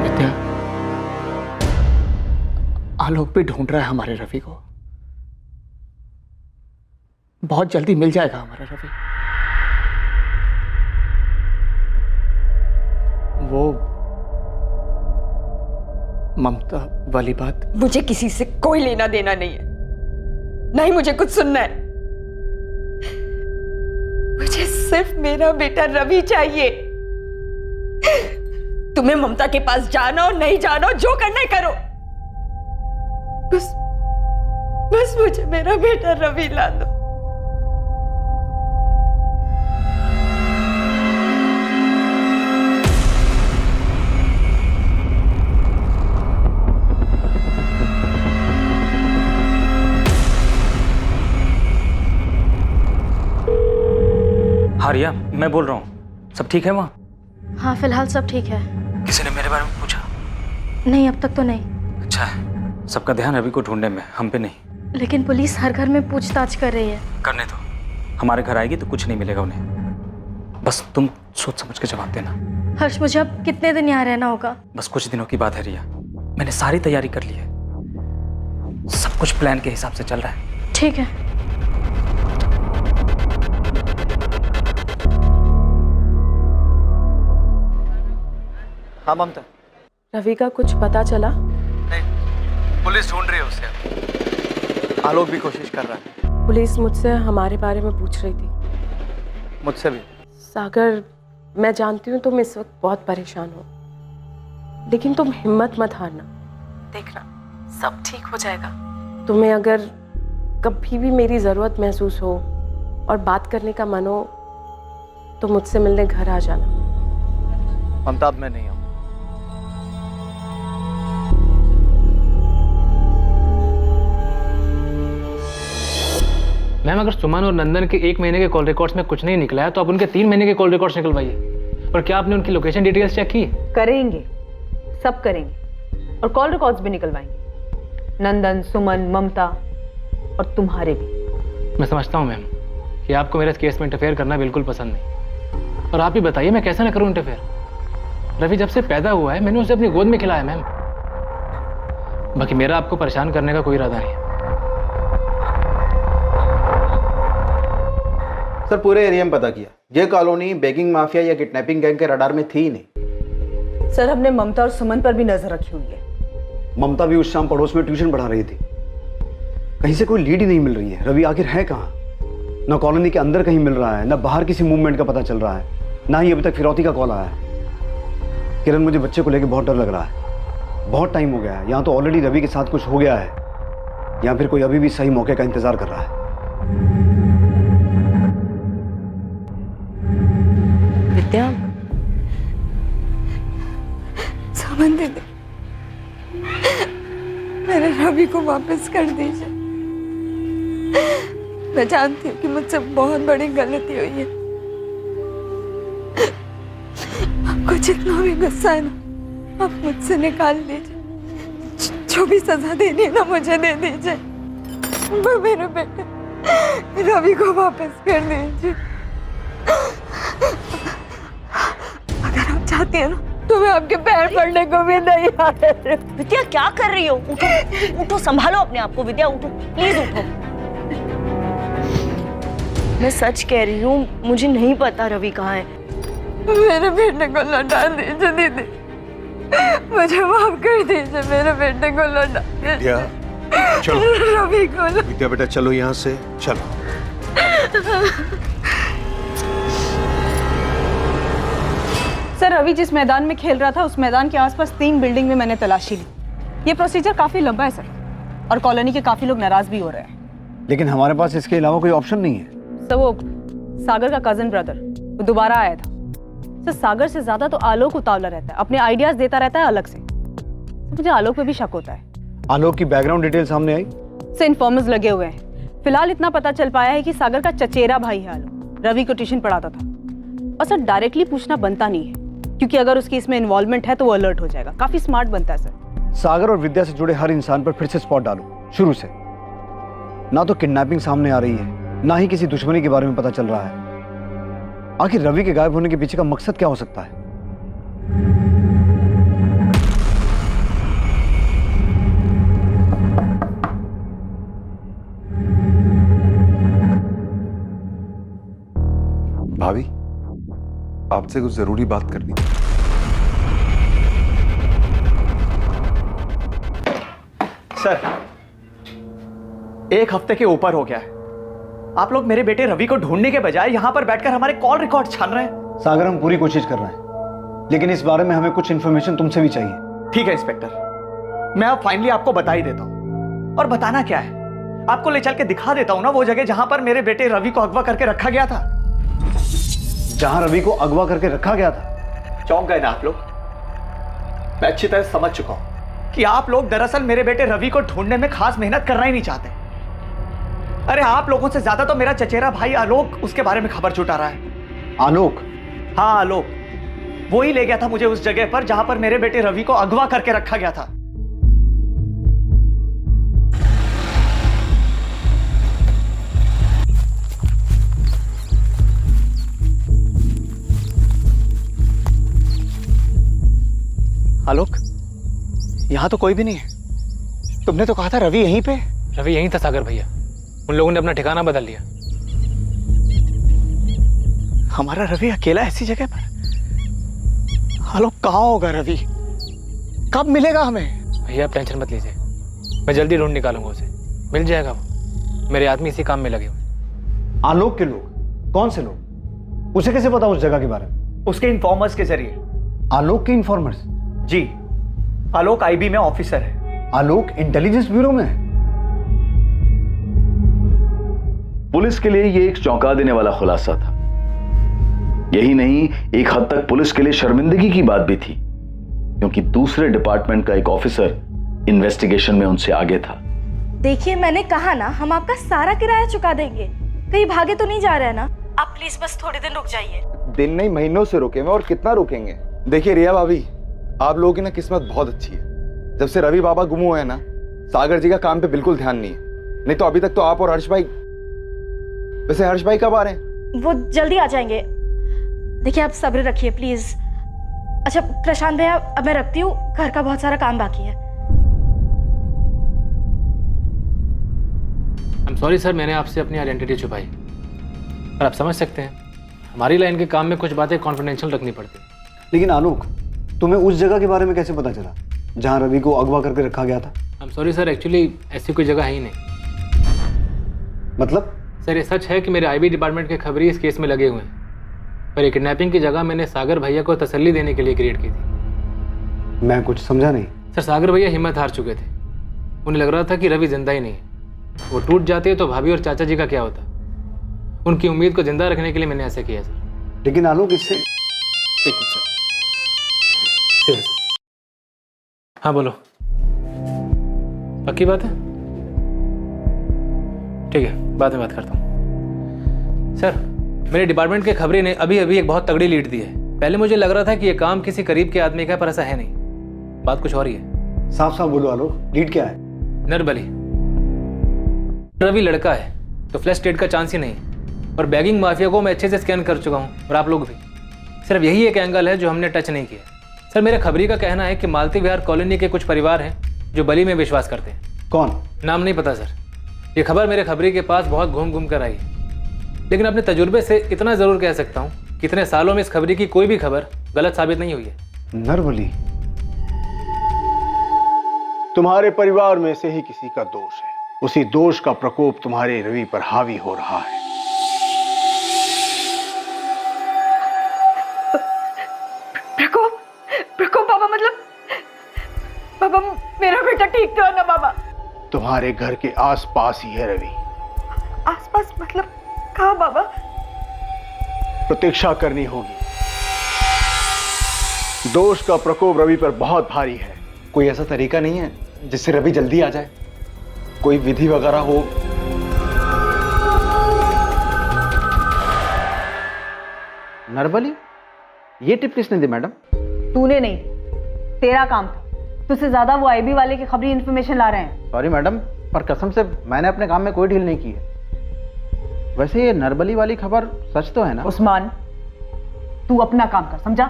विद्या, आलोक भी ढूंढ रहा है हमारे रवि को। बहुत जल्दी मिल जाएगा हमारा रवि। वो ममता वाली बात, मुझे किसी से कोई लेना देना नहीं है, नहीं मुझे कुछ सुनना है। मुझे सिर्फ मेरा बेटा रवि चाहिए। तुम्हें ममता के पास जाना हो नहीं जाना हो, जो करना है करो, बस मुझे मेरा बेटा रवि ला दो। हाँ रिया, मैं बोल रहा हूँ। सब ठीक है वहाँ? हाँ फिलहाल सब ठीक है। किसी ने मेरे बारे में पूछा? नहीं, अब तक तो नहीं। अच्छा है, सबका ध्यान रवि को ढूंढने में, हम पे नहीं। लेकिन पुलिस हर घर में पूछताछ कर रही है। करने दो, हमारे घर आएगी तो कुछ नहीं मिलेगा उन्हें। बस तुम सोच समझ के जवाब देना। हर्ष, मुझे अब कितने दिन यहाँ रहना होगा? बस कुछ दिनों की बात है रिया, मैंने सारी तैयारी कर ली है। सब कुछ प्लान के हिसाब से चल रहा है। ठीक है। हाँ ममता, रवि का कुछ पता चला? नहीं, पुलिस ढूंढ रही है उसे। आलोक भी कोशिश कर रहा है। पुलिस मुझसे हमारे बारे में पूछ रही थी। मुझसे भी। सागर, मैं जानती हूँ तुम इस वक्त बहुत परेशान हो, लेकिन तुम हिम्मत मत हारना। देखना सब ठीक हो जाएगा। तुम्हें अगर कभी भी मेरी ज़रूरत महसूस हो और बात करने का मन हो तो मुझसे मिलने घर आ जाना। ममता, अब मैं नहीं आऊँ। मैम, अगर सुमन और नंदन के 1 महीने के कॉल रिकॉर्ड्स में कुछ नहीं निकला है तो आप उनके 3 महीने के कॉल रिकॉर्ड्स निकलवाइए। और क्या आपने उनकी लोकेशन डिटेल्स चेक की? करेंगे, सब करेंगे, और कॉल रिकॉर्ड्स भी निकलवाएंगे। नंदन, सुमन, ममता और तुम्हारे भी। मैं समझता हूँ मैम, कि आपको मेरे इस केस में इंटरफेयर करना बिल्कुल पसंद नहीं। और आप ही बताइए मैं कैसे ना करूं इंटरफेयर। रवि जब से पैदा हुआ है मैंने उसे अपनी गोद में खिलाया मैम। बाकी मेरा आपको परेशान करने का कोई इरादा नहीं है। सर पूरे एरिया में पता किया, ये कॉलोनी बेगिंग माफिया या किडनैपिंग गैंग के रडार में थी ही नहीं। सर हमने ममता और सुमन पर भी नजर रखी हुई है। ममता भी उस शाम पड़ोस में ट्यूशन पढ़ा रही थी। कहीं से कोई लीड ही नहीं मिल रही है। रवि आखिर है कहाँ? ना कॉलोनी के अंदर कहीं मिल रहा है, ना बाहर किसी मूवमेंट का पता चल रहा है, ना ही अभी तक फिरौती का कॉल आया है। किरण मुझे बच्चे को लेकर बहुत डर लग रहा है। बहुत टाइम हो गया है, यहाँ तो ऑलरेडी रवि के साथ कुछ हो गया है, या फिर कोई अभी भी सही मौके का इंतजार कर रहा है। विद्या, सुमन दीदी, मेरे रवि को वापस कर दीजिए। मैं जानती हूँ कि मुझसे बहुत बड़ी गलती हुई है। आपको जितना भी गुस्सा है ना, आप मुझसे निकाल दीजिए। जो भी सजा देनी है ना मुझे दे दीजिए। पर मेरे बेटे रवि को वापस कर दीजिए। अगर आप चाहती हैं ना तो मैं आपके पैर पड़ने को भी नहीं आ रही। विद्या क्या कर रही हो? उठो, उठो, संभालो अपने आप को। विद्या उठो, प्लीज उठो। मैं सच कह रही हूँ, मुझे नहीं पता रवि कहाँ है। मेरे बेटे को लौटा दीजिए दीदी, मुझे माफ कर दीजिए। मेरे बेटे को लौटा विद्या, चलो। रवि को विद्या बेटा चलो यहाँ से, चलो। सर रवि जिस मैदान में खेल रहा था उस मैदान के आसपास 3 बिल्डिंग में मैंने तलाशी ली। ये प्रोसीजर काफी लंबा है सर, और कॉलोनी के काफी लोग नाराज भी हो रहे हैं। लेकिन हमारे पास इसके अलावा कोई ऑप्शन नहीं है। सर वो सागर का कजन ब्रदर वो दोबारा आया था। सर सागर से ज्यादा तो आलोक उतावला रहता है, अपने आइडियाज देता रहता है अलग से। मुझे आलोक पे भी शक होता है। आलोक की बैकग्राउंड डिटेल सामने आई? से इन्फॉर्मर्स लगे हुए हैं। फिलहाल इतना पता चल पाया है कि सागर का चचेरा भाई है आलोक, रवि को ट्यूशन पढ़ाता था। और सर डायरेक्टली पूछना बनता नहीं है, क्योंकि अगर उसकी इसमें इन्वॉल्वमेंट है तो वो अलर्ट हो जाएगा। काफी स्मार्ट बनता है सर। सागर और विद्या से जुड़े हर इंसान पर फिर से स्पॉट डालो शुरू से। ना तो किडनैपिंग सामने आ रही है, ना ही किसी दुश्मनी के बारे में पता चल रहा है। आखिर रवि के गायब होने के पीछे का मकसद क्या हो सकता है? भाभी, आपसे कुछ जरूरी बात करनी थी। सर 1 हफ्ते के ऊपर हो गया है, आप लोग मेरे बेटे रवि को ढूंढने के बजाय यहां पर बैठकर हमारे कॉल रिकॉर्ड छान रहे हैं। सागर हम पूरी कोशिश कर रहे हैं, लेकिन इस बारे में हमें कुछ इन्फॉर्मेशन तुमसे भी चाहिए। ठीक है इंस्पेक्टर, मैं अब फाइनली आपको बता ही देता हूं। और बताना क्या है, आपको ले चल के दिखा देता हूं ना वो जगह जहां पर मेरे बेटे रवि को अगवा करके रखा गया था। जहां रवि को अगवा करके रखा गया था? चौंक गए ना आप लोग? मैं अच्छी तरह समझ चुका हूं कि आप लोग दरअसल मेरे बेटे रवि को ढूंढने में खास मेहनत करना ही नहीं चाहते। अरे आप लोगों से ज्यादा तो मेरा चचेरा भाई आलोक उसके बारे में खबर जुटा रहा है। आलोक? हाँ आलोक, वो ही ले गया था मुझे उस जगह पर जहां पर मेरे बेटे रवि को अगवा करके रखा गया था। आलोक, यहां तो कोई भी नहीं है। तुमने तो कहा था रवि यहीं पे। रवि यहीं था सागर भैया, उन लोगों ने अपना ठिकाना बदल लिया। हमारा रवि अकेला ऐसी जगह पर? आलोक कहाँ होगा रवि? कब मिलेगा हमें? भैया आप टेंशन मत लीजिए, मैं जल्दी ढूंढ निकालूंगा उसे। मिल जाएगा वो, मेरे आदमी इसी काम में लगे हुए। आलोक के लोग? कौन से लोग? उसे कैसे पता उस जगह के बारे में? उसके इन्फॉर्मर्स के जरिए। आलोक के इन्फॉर्मर्स? जी, आलोक आईबी में ऑफिसर है। आलोक इंटेलिजेंस ब्यूरो में है? पुलिस के लिए ये एक चौंका देने वाला खुलासा था। यही नहीं, एक हद तक पुलिस के लिए शर्मिंदगी की बात भी थी, क्योंकि दूसरे डिपार्टमेंट का एक ऑफिसर इन्वेस्टिगेशन में उनसे आगे था। देखिए मैंने कहा ना, हम आपका सारा किराया चुका देंगे। कहीं भागे तो नहीं जा रहे हैं ना? आप प्लीज बस थोड़े दिन रुक जाइए। दिन नहीं महीनों से रुके हुए, और कितना रुकेंगे। देखिए रिया भाभी, आप लोगों की ना किस्मत बहुत अच्छी है। जब से रवि बाबा गुम हुए हैं ना, सागर जी का काम पे बिल्कुल ध्यान नहीं है। नहीं तो अभी तक तो आप और हर्ष भाई वैसे हर्ष भाई कब आ रहे हैं? वो जल्दी आ जाएंगे। देखिए आप सब्र रखिए प्लीज। अच्छा प्रशांत भैया, अब मैं रखती हूँ, घर का बहुत सारा काम बाकी है। आई एम सॉरी सर, मैंने आपसे अपनी आइडेंटिटी छुपाई, पर आप समझ सकते हैं हमारी लाइन के काम में कुछ बातें कॉन्फिडेंशियल रखनी पड़ती। लेकिन आलोक, तुम्हें उस जगह के बारे में कैसे पता चला जहां रवि को अगवा करके रखा गया था? I am sorry sir, actually ऐसी कोई जगह है ही नहीं। मतलब? सर ये सच है कि मेरे आईबी डिपार्टमेंट के खबरी इस केस में लगे हुए हैं, पर ये किडनैपिंग की जगह मैंने सागर भैया को तसल्ली देने के लिए क्रिएट की थी। मैं कुछ समझा नहीं। सर सागर भैया हिम्मत हार चुके थे, उन्हें लग रहा था कि रवि जिंदा ही नहीं है, वो टूट जाते तो भाभी और चाचा जी का क्या होता। उनकी उम्मीद को जिंदा रखने के लिए मैंने ऐसा किया सर। लेकिन आलोक इससे हाँ बोलो, पक्की बात है? ठीक है, बाद में बात करता हूँ। सर मेरे डिपार्टमेंट के खबरी ने अभी अभी एक बहुत तगड़ी लीड दी है। पहले मुझे लग रहा था कि ये काम किसी करीब के आदमी का, पर ऐसा है नहीं, बात कुछ और ही है। साफ साफ बोलो आलोक, लीड क्या है? नरबली। रवि लड़का है तो फ्लैश डेट का चांस ही नहीं, और बैगिंग माफिया को मैं अच्छे से स्कैन कर चुका हूँ, और आप लोग भी। सिर्फ यही एक एंगल है जो हमने टच नहीं किया। सर मेरे खबरी का कहना है कि मालती विहार कॉलोनी के कुछ परिवार हैं जो बलि में विश्वास करते हैं। कौन? नाम नहीं पता सर, ये खबर मेरे खबरी के पास बहुत घूम घूम कर आई, लेकिन अपने तजुर्बे से इतना जरूर कह सकता हूँ कि इतने सालों में इस खबरी की कोई भी खबर गलत साबित नहीं हुई है। नरबली? तुम्हारे परिवार में से ही किसी का दोष है, उसी दोष का प्रकोप तुम्हारे रवि पर हावी हो रहा है। प्रकोप? प्रकोप बाबा? मतलब बाबा मेरा बेटा ठीक तो है ना बाबा? तुम्हारे घर के आसपास ही है रवि। आसपास मतलब कहाँ बाबा? प्रतीक्षा करनी होगी। दोष का प्रकोप रवि पर बहुत भारी है। कोई ऐसा तरीका नहीं है जिससे रवि जल्दी आ जाए? कोई विधि वगैरह हो? नरबली? ये टिप किसने दी मैडम? तूने नहीं, तेरा काम था। तुझसे ज्यादा वो आईबी वाले की खबरी इंफॉर्मेशन ला रहे हैं। सॉरी मैडम, पर कसम से मैंने अपने काम में कोई ढील नहीं की है। वैसे ये नरबली वाली खबर सच तो है ना? उस्मान, तू अपना काम कर, समझा?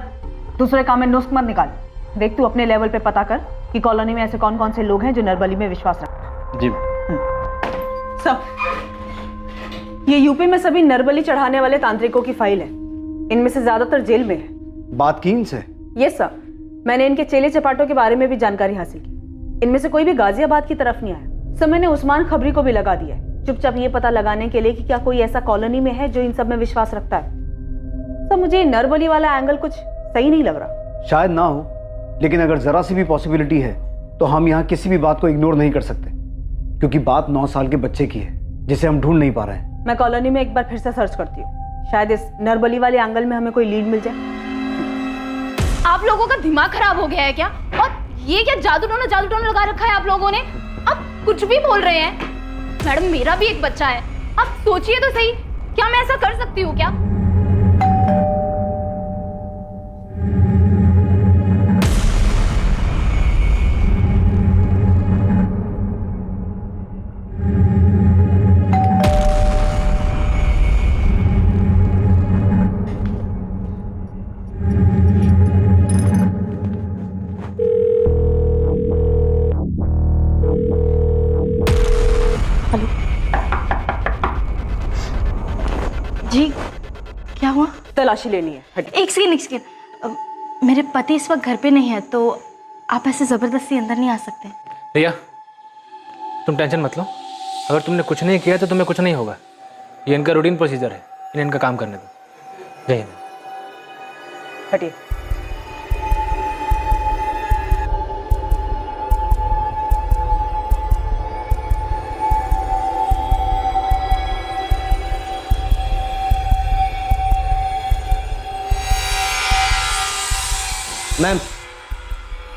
दूसरे काम में नुस्ख मत निकाल। देख तू अपने लेवल पे पता कर कि कॉलोनी में ऐसे कौन कौन से लोग हैं जो नरबली में विश्वास रखते हैं। जी। सब ये यूपी में सभी नरबली चढ़ाने वाले तांत्रिकों की फाइल है। इनमें से ज्यादातर जेल में है। बात की इनसे? यस सर, मैंने इनके चेले चपाटों के बारे में भी जानकारी हासिल की। इनमें से कोई भी गाजियाबाद की तरफ नहीं आया। सर मैंने उस्मान खबरी को भी लगा दिया है, चुपचाप ये पता लगाने के लिए कि क्या कोई ऐसा कॉलोनी में है जो इन सब में विश्वास रखता है। सर मुझे नरबली वाला एंगल कुछ सही नहीं लग रहा। शायद ना हो, लेकिन अगर जरा सी भी पॉसिबिलिटी है तो हम यहाँ किसी भी बात को इग्नोर नहीं कर सकते, क्योंकि बात 9 साल के बच्चे की है जिसे हम ढूंढ नहीं पा रहे हैं। मैं कॉलोनी में एक बार फिर से सर्च करती हूँ, शायद इस नरबली वाले एंगल में हमें कोई लीड मिल जाए। आप लोगों का दिमाग खराब हो गया है क्या? और ये क्या जादू टोना लगा रखा है आप लोगों ने? अब कुछ भी बोल रहे हैं। मैडम मेरा भी एक बच्चा है, आप सोचिए तो सही, क्या मैं ऐसा कर सकती हूँ क्या? जी क्या हुआ? तलाशी लेनी है। एक सेकेंड, मेरे पति इस वक्त घर पे नहीं है, तो आप ऐसे जबरदस्ती अंदर नहीं आ सकते। भैया तुम टेंशन मत लो, अगर तुमने कुछ नहीं किया तो तुम्हें कुछ नहीं होगा। ये इनका रूटीन प्रोसीजर है, इन्हें इनका काम करने दो। जय हिंद। हटिए। मैम,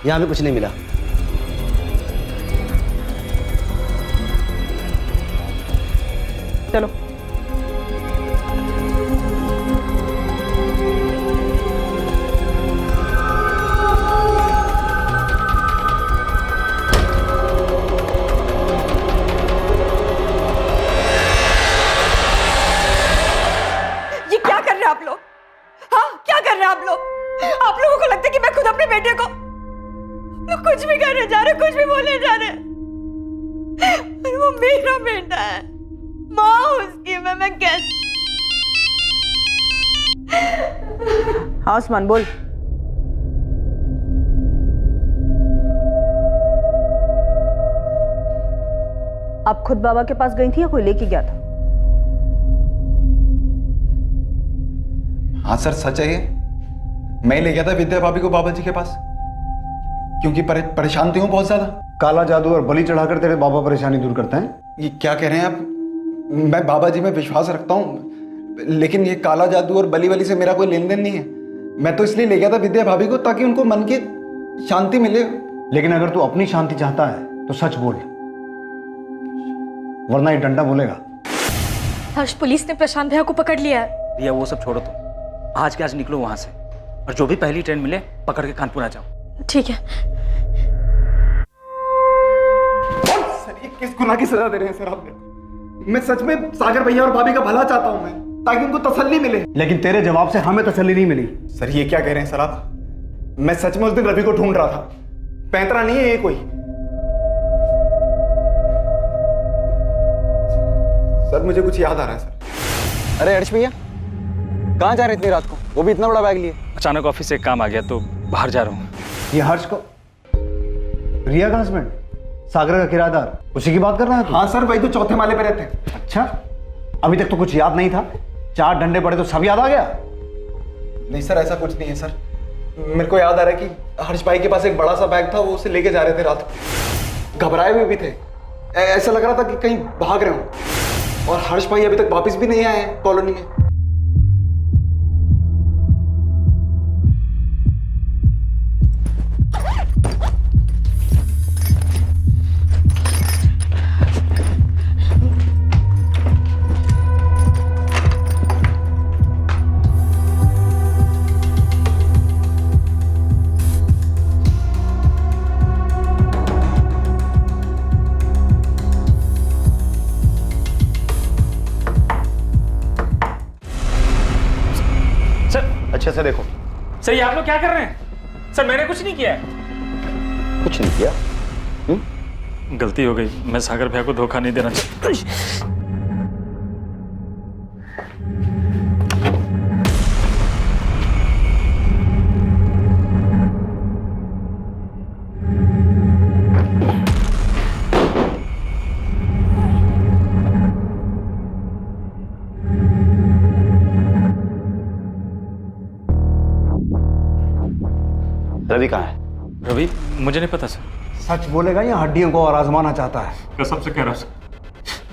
यहाँ पे कुछ नहीं मिला। चलो। आप लोगों को लगता है कि मैं खुद अपने बेटे को कुछ भी करने जा रहे, कुछ भी बोलने जा रहे, और वो मेरा बेटा है, माँ उसकी मैं कैसे। हाँ उस्मान बोल। आप खुद बाबा के पास गई थी या कोई लेके गया था? हाँ सर सच है ये, मैं ले गया था विद्या भाभी को बाबा जी के पास, क्योंकि परेशान थे हूँ बहुत ज्यादा। काला जादू और बलि चढ़ाकर तेरे बाबा परेशानी दूर करते हैं? ये क्या कह रहे हैं आप? मैं बाबा जी में विश्वास रखता हूँ, लेकिन ये काला जादू और बलि वली से मेरा कोई लेन देन नहीं है। मैं तो इसलिए ले गया था विद्या भाभी को ताकि उनको मन की शांति मिले। लेकिन अगर तू अपनी शांति चाहता है तो सच बोल, वरना ये डंडा बोलेगा। हर्ष, पुलिस ने प्रशांत भैया को पकड़ लिया है। भैया वो सब छोड़ो, तो आज के आज निकलो वहां से, और जो भी पहली ट्रेन मिले पकड़ के कानपुर आ जाओ। ठीक है। सर ये किस गुनाह की सजा दे रहे हैं सर आप? मैं सच में सागर भैया और भाभी का भला चाहता हूं मैं, ताकि उनको तसल्ली मिले। लेकिन तेरे जवाब से हमें तसल्ली नहीं मिली। सर ये क्या कह रहे हैं सर आप? मैं सच में उस दिन रवि को ढूंढ रहा था, पैंतरा नहीं है ये कोई। सर मुझे कुछ याद आ रहा है सर। अरे हर्ष भैया, कहाँ जा रहे इतनी रात को, वो भी इतना बड़ा बैग लिए? अचानक ऑफिस से एक काम आ गया तो बाहर जा रहा हूँ। ये हर्ष को, रिया का हस्बैंड, सागर का किराएदार, उसी की बात कर रहा है? हाँ सर, वही तो चौथे माले पे रहते। अच्छा, अभी तक तो कुछ याद नहीं था, 4 डंडे पड़े तो सब याद आ गया? नहीं सर ऐसा कुछ नहीं है सर, मेरे को याद आ रहा है कि हर्ष भाई के पास एक बड़ा सा बैग था, वो उसे लेके जा रहे थे रात को। घबराए हुए भी थे, ऐसा लग रहा था कि कहीं भाग रहे हो। और हर्ष भाई अभी तक वापस भी नहीं आए हैं कॉलोनी में। अच्छे से देखो। सर ये आप लोग क्या कर रहे हैं? सर मैंने कुछ नहीं किया है। कुछ नहीं किया? गलती हो गई, मैं सागर भैया को धोखा नहीं देना चाहता। रवि कहाँ है? रवि मुझे नहीं पता सर। सच बोलेगा या हड्डियों को और आजमाना चाहता है? कसम से कह रहा हूँ सर,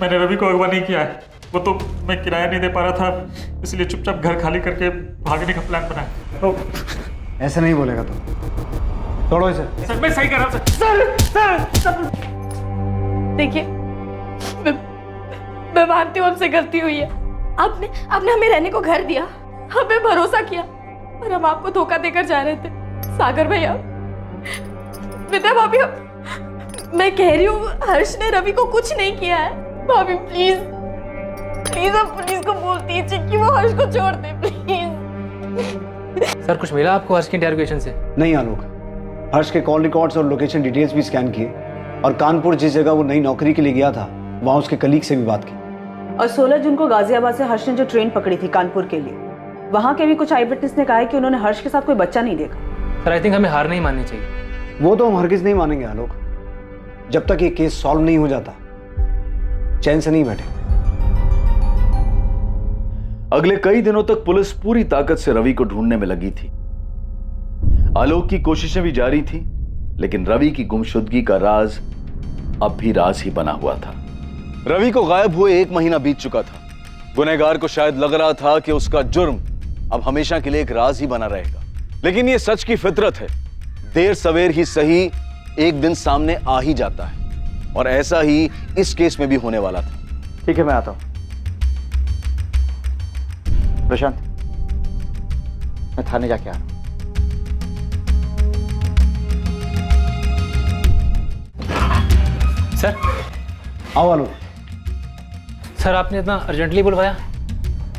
मैंने रवि को अगवा नहीं किया है। वो तो मैं किराया नहीं दे पा रहा था, इसलिए चुपचाप घर खाली करके भागने का प्लान बनाया। ऐसे नहीं बोलेगा तो तोड़ो इसे। सर मैं सही कर रहा हूँ सर। देखिए, मैं मानती हूँ हमसे गलती हुई है। आपने हमें रहने को घर दिया, हमें भरोसा किया, और हम आपको धोखा देकर जा रहे थे। सागर भैया, विद्या भाभी, मैं कह रही हूँ हर्ष ने रवि को कुछ नहीं किया है। भाभी प्लीज प्लीज आप पुलिस को बोल दीजिए कि वो हर्ष को छोड़ दे प्लीज। सर कुछ मिला आपको हर्ष के इंटरोगेशन से? नहीं आलोक, हर्ष के कॉल रिकॉर्ड्स और लोकेशन डिटेल्स भी स्कैन किए, और कानपुर जिस जगह वो नई नौकरी के लिए गया था वहां उसके कलीग से भी बात की। और 16 जून को गाजियाबाद से हर्ष ने जो ट्रेन पकड़ी थी कानपुर के लिए, वहां के भी कुछ आई विटनेस ने कहा है कि उन्होंने हर्ष के साथ कोई बच्चा नहीं देखा। सर आई थिंक हमें हार नहीं माननी चाहिए। वो तो हम हरगिज नहीं मानेंगे आलोक, जब तक ये केस सॉल्व नहीं हो जाता चैन से नहीं बैठे। अगले कई दिनों तक पुलिस पूरी ताकत से रवि को ढूंढने में लगी थी। आलोक की कोशिशें भी जारी थी, लेकिन रवि की गुमशुदगी का राज अब भी राज ही बना हुआ था। रवि को गायब हुए 1 महीना बीत चुका था। गुनहगार को शायद लग रहा था कि उसका जुर्म अब हमेशा के लिए एक राज ही बना रहेगा, लेकिन यह सच की फितरत है, देर सवेर ही सही एक दिन सामने आ ही जाता है, और ऐसा ही इस केस में भी होने वाला था। ठीक है मैं आता हूं। प्रशांत, मैं थाने जाके आ रहा हूं। सर आओ आलोक। सर आपने इतना अर्जेंटली बुलवाया,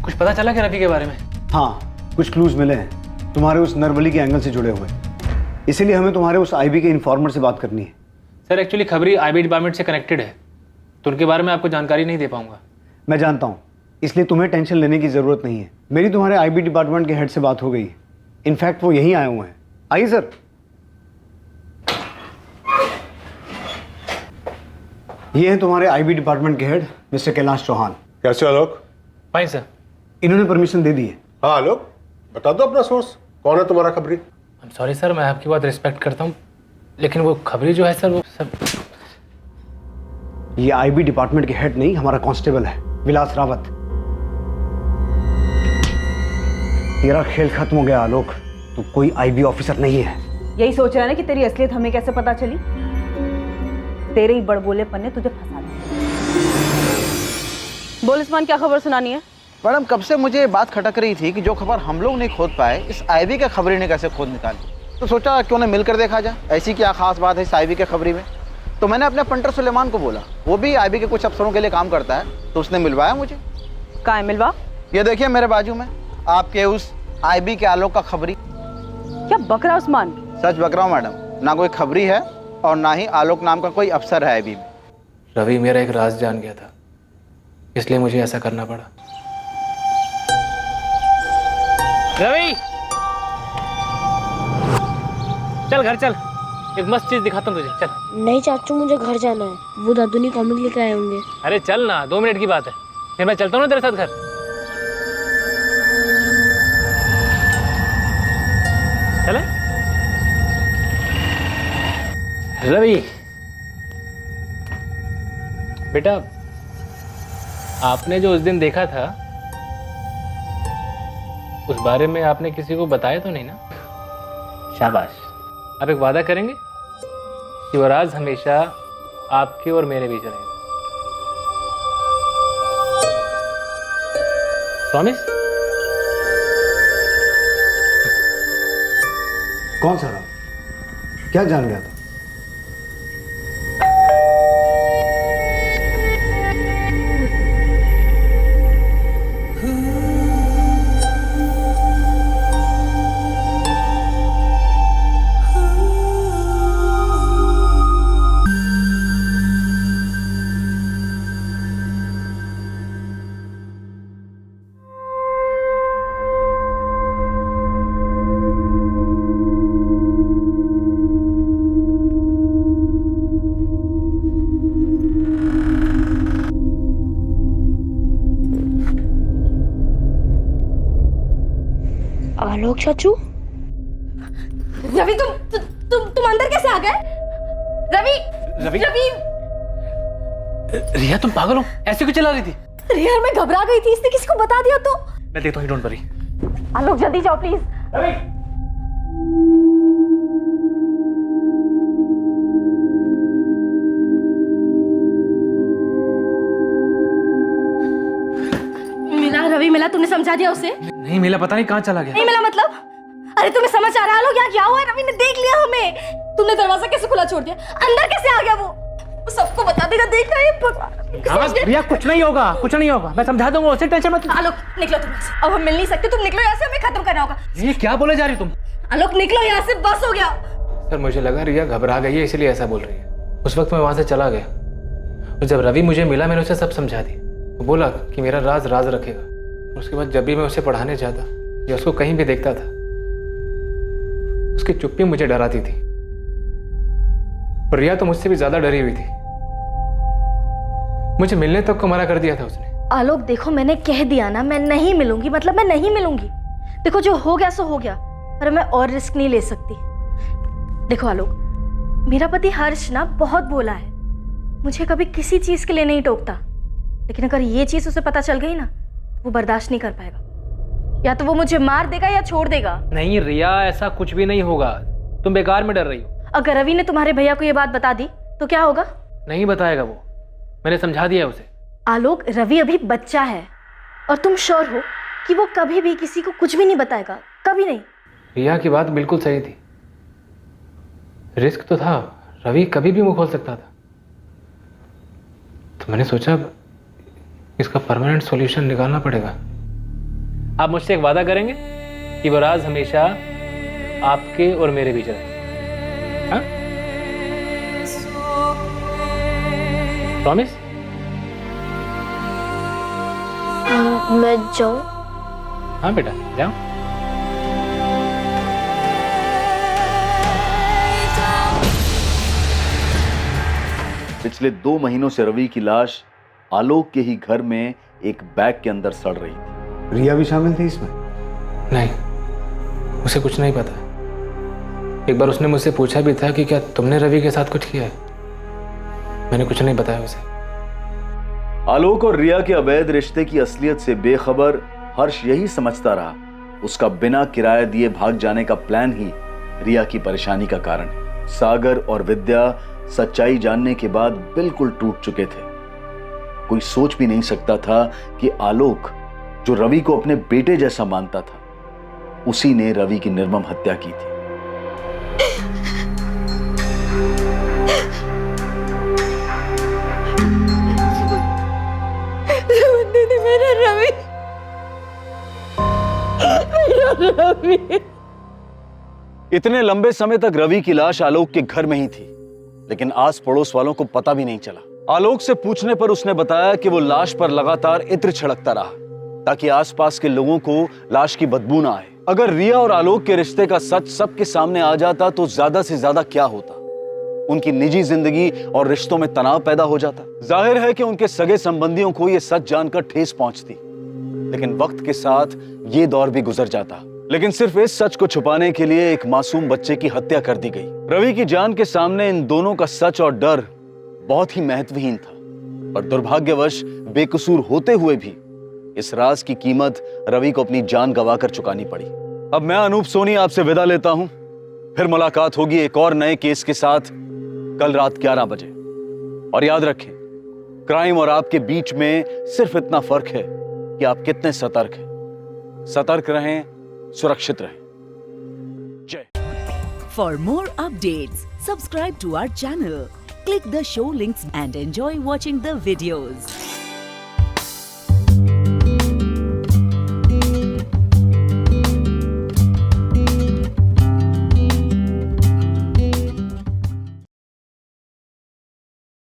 कुछ पता चला क्या रवि के बारे में? हाँ, कुछ क्लूज मिले हैं। तुम्हारे उस नरबली के एंगल से जुड़े हुए, इसीलिए हमें तुम्हारे उस आईबी के इन्फॉर्मर से बात करनी है। सर एक्चुअली खबरी आईबी डिपार्टमेंट से कनेक्टेड है, तो उनके बारे में आपको जानकारी नहीं दे पाऊंगा। मैं जानता हूँ, इसलिए तुम्हें टेंशन लेने की ज़रूरत नहीं है। मेरी तुम्हारे आईबी डिपार्टमेंट के हेड से बात हो गई है। इनफैक्ट वो यहीं आए हुए हैं। आइए सर। ये हैं तुम्हारे आईबी डिपार्टमेंट के हेड मिस्टर कैलाश चौहान। कैसे हो आलोक? Fine sir. इन्होंने परमिशन दे दी है। हाँ आलोक, बता दो अपना सोर्स, कौन है तुम्हारा खबरी? सॉरी सर, मैं आपकी बात रिस्पेक्ट करता हूँ, लेकिन वो खबरी जो है सर, वो सब ये आईबी डिपार्टमेंट के हेड नहीं, हमारा कांस्टेबल है विलास रावत। तेरा खेल खत्म हो गया आलोक, तू कोई आईबी ऑफिसर नहीं है। यही सोच रहा है ना कि तेरी असलियत हमें कैसे पता चली? तेरे ही बड़बोलेपन ने तुझे फंसा दिया। बोल उस्मान, क्या खबर सुनानी है? मैडम, कब से मुझे ये बात खटक रही थी कि जो खबर हम लोग नहीं खोद पाए, इस आईबी के खबरी ने कैसे खोद निकाली। तो सोचा क्यों ना मिलकर देखा जाए, ऐसी क्या खास बात है इस आईबी के खबरी में। तो मैंने अपने पंटर सुलेमान को बोला, वो भी आईबी के कुछ अफसरों के लिए काम करता है, तो उसने मिलवाया मुझे। कहाँ है मिलवा? ये देखिए मेरे बाजू में, आपके उस आईबी के आलोक का खबरी। क्या बक रहा उस्मान? सच बक रहा हूँ मैडम, ना कोई खबरी है और ना ही आलोक नाम का कोई अफसर है आईबी में। रवि मेरा एक राज जान गया था, इसलिए मुझे ऐसा करना पड़ा। रवि चल घर चल, एक मस्त चीज दिखाता हूँ तुझे, चल। नहीं चाचू, मुझे घर जाना है, वो दादू ने कॉमिक लेके आए होंगे। अरे चल ना, 2 मिनट की बात है, फिर मैं चलता हूँ ना तेरे साथ घर। चले रवि बेटा, आपने जो उस दिन देखा था, उस बारे में आपने किसी को बताया तो नहीं ना? शाबाश। आप एक वादा करेंगे कि वो राज हमेशा आपके और मेरे बीच रहेगा? प्रॉमिस? कौन सा राज? क्या जान गया था? आलोक चाचू? रवि, तुम अंदर कैसे आ गए? रवि रवि? रवि रिया, तुम पागल हो? ऐसे क्यों चला रही थी? रिया, मैं घबरा गई थी, इसने किसी को बता दिया तो। मैं देखता हूँ, डोंट वरी। आलोक जल्दी जाओ प्लीज। रवि मिला रवि, मिला? तुमने समझा दिया उसे? नहीं मिला, पता नहीं कहाँ चला गया। नहीं मिला मतलब? अरे तुम्हें समझ आ रहा है आलोक, यहाँ क्या हुआ है? रवि ने देख लिया हमें। तुमने दरवाजा कैसे खुला छोड़ दिया? अंदर कैसे आ गया वो सबको बता देगा, देख रहा है। रिया कुछ नहीं होगा, कुछ नहीं होगा, मैं समझा दूंगा उसे, टेंशन मत। आलोक निकलो तुम, अब हम मिल नहीं सकते, तुम निकलो यहाँ से, हमें खत्म करना होगा। ये क्या बोले जा रही तुम? आलोक निकलो यहाँ से, बस हो गया। सर मुझे लगा रिया घबरा गई है, इसलिए ऐसा बोल रही है। उस वक्त मैं वहां से चला गया और जब रवि मुझे मिला, मैंने उसे सब समझा दी। वो बोला कि मेरा राज राज रखेगा। उसके बाद जब भी मैं उसे पढ़ाने जाता या उसको कहीं भी देखता था, उसकी चुप्पी मुझे डराती थी। और रिया तो मुझसे भी ज्यादा डरी हुई थी, मुझे मिलने तक को मना कर दिया था उसने। आलोक देखो, मैंने कह दिया ना, मैं नहीं मिलूंगी, मतलब मैं नहीं मिलूंगी। देखो जो हो गया सो हो गया, पर मैं और रिस्क नहीं ले सकती। देखो आलोक, मेरा पति हर्ष ना बहुत बोला है, मुझे कभी किसी चीज के लिए नहीं टोकता, लेकिन अगर ये चीज उसे पता चल गई ना, वो बर्दाश्त नहीं कर पाएगा। या तो वो मुझे मार देगा या छोड़ देगा। नहीं रिया, ऐसा कुछ भी नहीं होगा, तुम बेकार में डर रही हो। अगर रवि ने तुम्हारे भैया को ये बात बता दी तो क्या होगा? नहीं बताएगा वो, मैंने समझा दिया उसे। आलोक, रवि अभी बच्चा है और तुम श्योर हो कि वो कभी भी किसी को कुछ भी नहीं बताएगा? कभी नहीं। रिया की बात बिल्कुल सही थी, रिस्क तो था, रवि कभी भी मुंह खोल सकता था। तो मैंने सोचा इसका परमानेंट सॉल्यूशन निकालना पड़ेगा। आप मुझसे एक वादा करेंगे कि वो राज हमेशा आपके और मेरे बीच रहे। हाँ? प्रॉमिस? मैं जाऊं? हाँ बेटा, जाओ। पिछले 2 महीनों से रवि की लाश आलोक के ही घर में एक बैग के अंदर सड़ रही थी। रिया भी शामिल थी इसमें? नहीं, उसे कुछ नहीं पता। एक बार उसने मुझसे पूछा भी था कि क्या तुमने रवि के साथ कुछ किया है। मैंने कुछ नहीं बताया उसे। आलोक और रिया के अवैध रिश्ते की असलियत से बेखबर हर्ष यही समझता रहा उसका बिना किराया दिए भाग जाने का प्लान ही रिया की परेशानी का कारण है। सागर और विद्या सच्चाई जानने के बाद बिल्कुल टूट चुके थे। कोई सोच भी नहीं सकता था कि आलोक, जो रवि को अपने बेटे जैसा मानता था, उसी ने रवि की निर्मम हत्या की थी। दीदी, मेरा रवि, मेरा रवि। इतने लंबे समय तक रवि की लाश आलोक के घर में ही थी, लेकिन आस पड़ोस वालों को पता भी नहीं चला। आलोक से पूछने पर उसने बताया कि वो लाश पर लगातार इत्र छिड़कता रहा ताकि आसपास के लोगों को लाश की बदबू ना आए। अगर रिया और आलोक के रिश्ते का सच सबके सामने आ जाता तो ज्यादा से ज्यादा क्या होता, उनकी निजी जिंदगी और रिश्तों में तनाव पैदा हो जाता। जाहिर है कि उनके सगे संबंधियों को यह सच जानकर ठेस पहुंचती, लेकिन वक्त के साथ ये दौर भी गुजर जाता। लेकिन सिर्फ इस सच को छुपाने के लिए एक मासूम बच्चे की हत्या कर दी गई। रवि की जान के सामने इन दोनों का सच और डर बहुत ही महत्वहीन था, और दुर्भाग्यवश बेकसूर होते हुए भी इस राज की कीमत रवि को अपनी जान गंवाकर चुकानी पड़ी। अब मैं अनूप सोनी आपसे विदा लेता हूं। फिर मुलाकात होगी एक और नए केस के साथ कल रात 11 बजे। और याद रखें, क्राइम और आपके बीच में सिर्फ इतना फर्क है कि आप कितने सतर्क हैं। सतर्क रहें, सुरक्षित रहें। जय। For more updates, subscribe to our channel, click the show links and enjoy watching the videos.